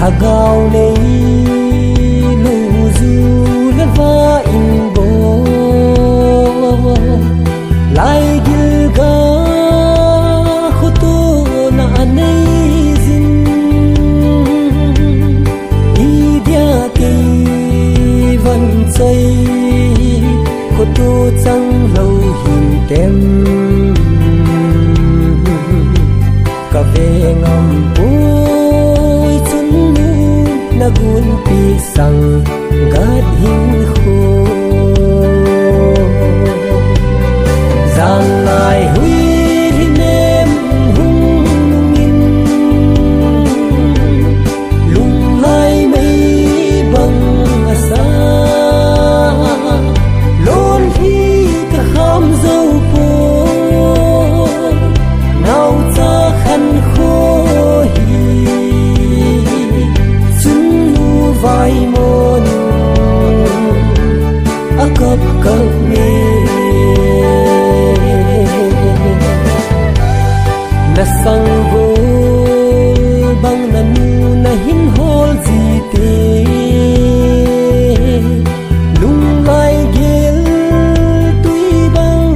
hagao nei lu zu le va in bo lai gil ga khutu na nei zin i dia ke van chai khutu chang lo hin tem ka ve ngam pui chun nu na gun pi sang gad hin kho giang lai hui ri nem hung in lung lai mei bang asa lon hi ka kham dâu po nau cha khan kho hi sun nu vai mon a kap kap me na sang vô bang na nu na hin hol ji te lung lai gel tui bang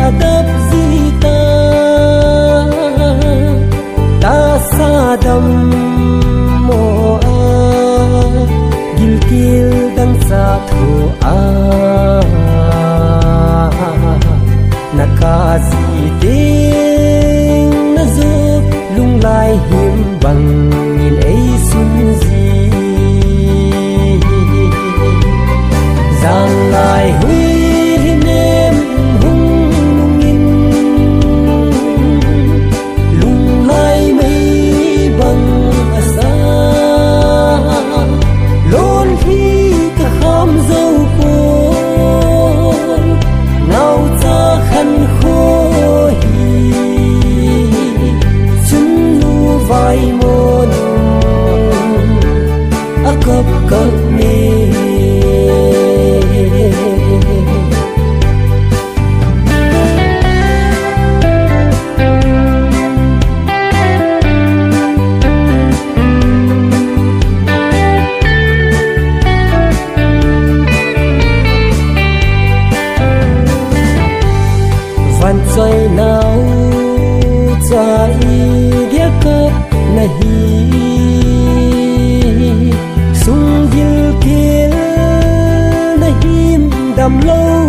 adap ji ta sa dam mo a gil kil dang sa thu a naka ji ting na zo lung lai him bang in ei sun ji giang lai hui ri nem hung in lung lai mei bang asa lon hi ka kham dâu po nau cha khan kho hi chun nu vai mon a kap kap me van choi nau cha i dia kap nahi sung gil kil nahim dam lo